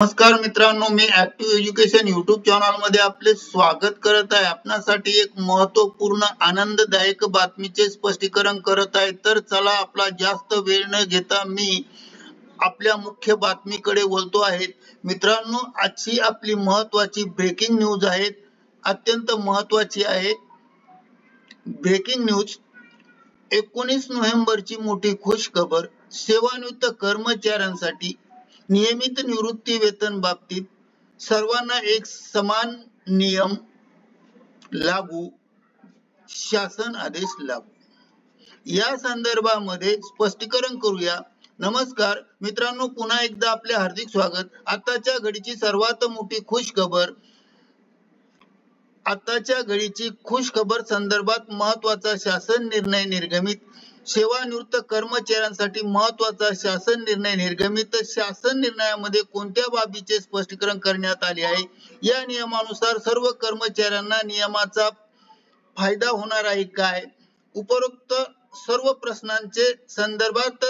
नमस्कार मित्रांनो, मी active education YouTube channel मध्ये आपले स्वागत करत आहे। आपणासाठी एक महत्त्वपूर्ण आनंददायक बातमीचे स्पष्टीकरण करत आहे। तर चला, आपला जास्त वेळ न घेता मी आपल्या मुख्य बातमीकडे बोलतो आहे। मित्रांनो, आजची आपली महत्त्वाची ब्रेकिंग न्यूज आहे, अत्यंत महत्त्वाची आहे। ब्रेकिंग न्यूज 19 नोव्हेंबरची मोठी खुश खबर। सेवानिवृत्त कर्मचाऱ्यांसाठी नियमित निवृत्ती वेतन बाबतीत सर्वांना एक समान नियम लागू, शासन आदेश लागू। या संदर्भामध्ये स्पष्टीकरण करूया। नमस्कार मित्रांनो, पुन्हा एकदा आपले हार्दिक स्वागत। आताच्या घडीची सर्वात मोठी खुश खबर, आताच्या घडीची खुश खबर संदर्भात महत्त्वाचा शासन निर्णय निर्गमित। सेवानिवृत्त कर्मचाऱ्यांसाठी महत्त्वाचा शासन निर्णय निर्गमित। शासन निर्णयामध्ये कोणत्या बाबीचे स्पष्टीकरण करण्यात आले आहे? या नियमानुसार सर्व कर्मचाऱ्यांना नियमाचा फायदा होणार आहे काय? उपरोक्त सर्व प्रश्नांचे संदर्भात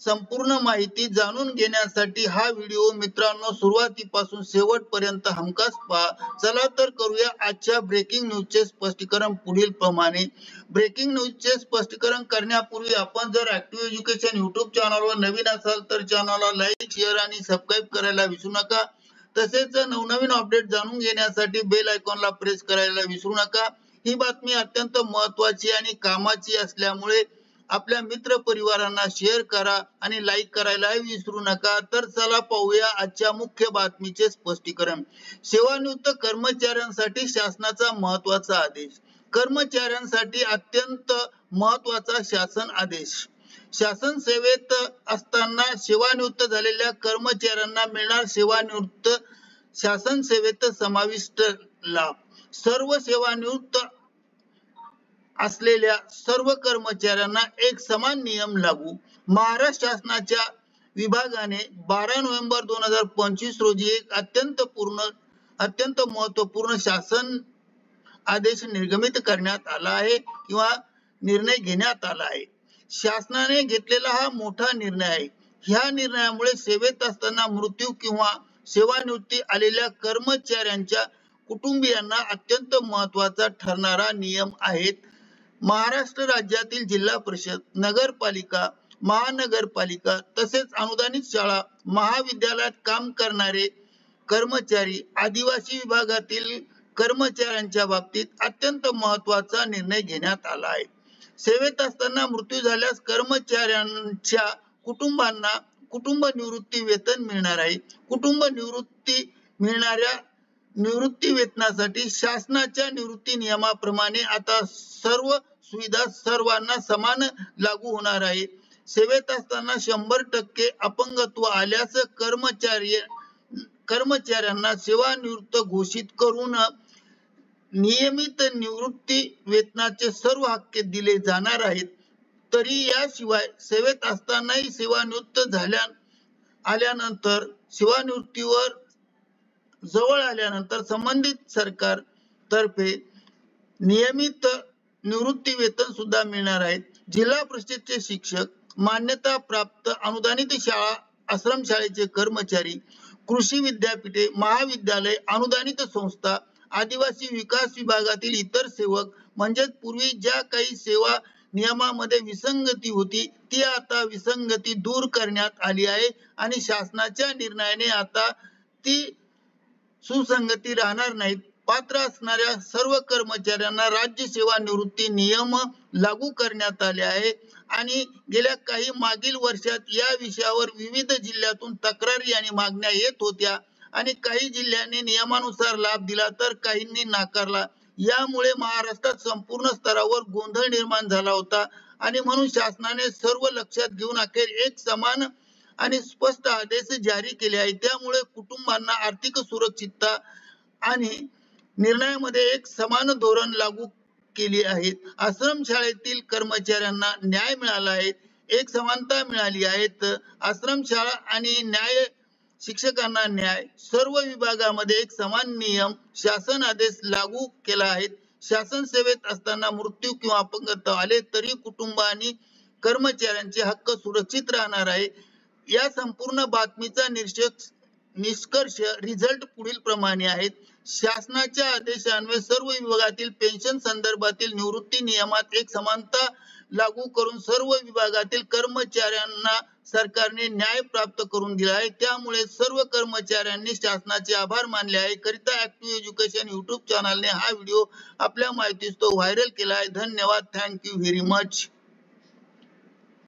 संपूर्ण माहिती जाणून घेण्यासाठी हा व्हिडिओ मित्रांनो सुरुवातीपासून शेवटपर्यंत हमखास पहा। चला तर करूया आजच्या ब्रेकिंग न्यूजचे स्पष्टीकरण पुढील प्रमाणे। ब्रेकिंग न्यूजचे स्पष्टीकरण करण्यापूर्वी आपण जर ऍक्टिव्ह एज्युकेशन युट्यूब चॅनलवर नवीन असाल तर चॅनलला लाईक, शेअर आणि सबस्क्राइब करायला विसरू नका। तसेच नवनवीन अपडेट जाणून घेण्यासाठी बेल आयकॉनला प्रेस करायला विसरू नका। ही बातमी अत्यंत महत्त्वाची आणि कामाची असल्यामुळे आपल्या मित्र परिवारांना शेअर करा आणि लाईक करायला विसरू नका। तर चला पाहूया आजच्या मुख्य बातमीचे स्पष्टीकरण। सेवानिवृत्त कर्मचाऱ्यांसाठी शासनाचा महत्त्वाचा आदेश। कर्मचाऱ्यांसाठी अत्यंत महत्त्वाचा शासन आदेश। शासन सेवेत असताना सेवानिवृत्त झालेल्या कर्मचाऱ्यांना मिळणार सेवानिवृत्त शासन सेवेत समाविष्ट लाभ। सर्व सेवानिवृत्त असलेल्या सर्व कर्मचाऱ्यांना एक समान नियम लागू। महाराष्ट्र शासनाच्या विभागाने 12 नोव्हेंबर 2025 रोजी एक अत्यंत महत्त्वपूर्ण शासन आदेश निर्गमित करण्यात आला आहे किंवा निर्णय घेण्यात आला आहे। शासनाने घेतलेला हा मोठा निर्णय आहे। ह्या निर्णयामुळे सेवेत असताना मृत्यू किंवा सेवानिवृत्ती आलेल्या कर्मचाऱ्यांच्या कुटुंबियांना अत्यंत महत्त्वाचा ठरणारा नियम आहे। महाराष्ट्र राज्यातील जिल्हा परिषद, नगरपालिका, महानगरपालिका तसेच अनुदानित शाळा, महाविद्यालयात काम करणारे कर्मचारी, आदिवासी विभागातील कर्मचाऱ्यांच्या बाबतीत अत्यंत महत्त्वाचा निर्णय घेण्यात आला आहे। सेवेत असताना मृत्यू झाल्यास कर्मचाऱ्यांच्या कुटुंबांना कुटुंब निवृत्ती वेतन मिळणार आहे। कुटुंब निवृत्ती मिळणाऱ्या निवृत्ती वेतनासाठी शासनाच्या निवृत्ती नियमाप्रमाणे आता सर्व सुविधा सर्वांना समान लागू होणार आहे। सेवेत असताना 100% अपंगत्व आल्यास कर्मचाऱ्यांना सेवानिवृत्त घोषित करून नियमित निवृत्ती वेतनाचे सर्व हक्क दिले जाणार आहेत। तरी याशिवाय सेवेत असतानाही सेवानिवृत्त आल्यानंतर सेवानिवृत्तीवर जवळ आल्यानंतर संबंधित सरकार तर्फे नियमित निवृत्ती वेतन सुद्धा मिळणार आहे। जिल्हा परिषदेचे शिक्षक, मान्यता प्राप्त अनुदानित शाळा, आश्रमशाळेचे कर्मचारी, कृषी विद्यापीठे, महाविद्यालय, अनुदानित संस्था, आदिवासी विकास विभागातील इतर सेवक म्हणजे पूर्वी ज्या काही सेवा नियमामध्ये विसंगती होती ती आता विसंगती दूर करण्यात आली आहे आणि शासनाच्या निर्णयाने आता ती सुसंगती राहणार नाहीत। पात्र असणाऱ्या सर्व कर्मचाऱ्यांना राज्य सेवा निवृत्ती नियम लागू करण्यात आले आहे आणि गेल्या काही मागील वर्षात या विषयावर विविध जिल्ह्यातून तक्रारी आणि मागण्या येत होत्या आणि काही जिल्ह्यांनी नियमानुसार लाभ दिला तर काहींनी नाकारला। यामुळे महाराष्ट्रात संपूर्ण स्तरावर गोंधळ निर्माण झाला होता आणि म्हणून शासनाने सर्व लक्षात घेऊन अखेर एक समान आणि स्पष्ट आदेश जारी केले आहे। त्यामुळे कुटुंबांना आर्थिक सुरक्षितता आणि निर्णयामध्ये एक समान धोरण लागू केली आहे। आश्रमशाळेतील कर्मचाऱ्यांना न्याय मिळाला आहे, एक समानता मिळाली आहे। आश्रमशाळा आणि न्याय शिक्षकांना न्याय, सर्व विभागामध्ये एक समान नियम शासन आदेश लागू केला आहे। शासन सेवेत असताना मृत्यू किंवा अपंगत्व आले तरी कुटुंब आणि कर्मचाऱ्यांचे हक्क सुरक्षित राहणार आहे। या संपूर्ण बातमीचा निष्कर्ष निष्कर्ष रिझल्ट पुढील प्रमाणे आहेत. शासनाच्या आदेशान्वये सर्व विभागातील पेन्शन संदर्भातील निवृत्ती नियमात एक समानता लागू करून सर्व विभागातील कर्मचाऱ्यांना सरकारने न्याय प्राप्त करून दिला आहे. त्यामुळे सर्व कर्मचाऱ्यांनी शासनाचे आभार मानले आहे. करिता ऍक्टिव्ह एज्युकेशन YouTube चॅनलने हा व्हिडिओ आपल्या माहितीस्तव व्हायरल केला आहे. धन्यवाद. Thank you very much.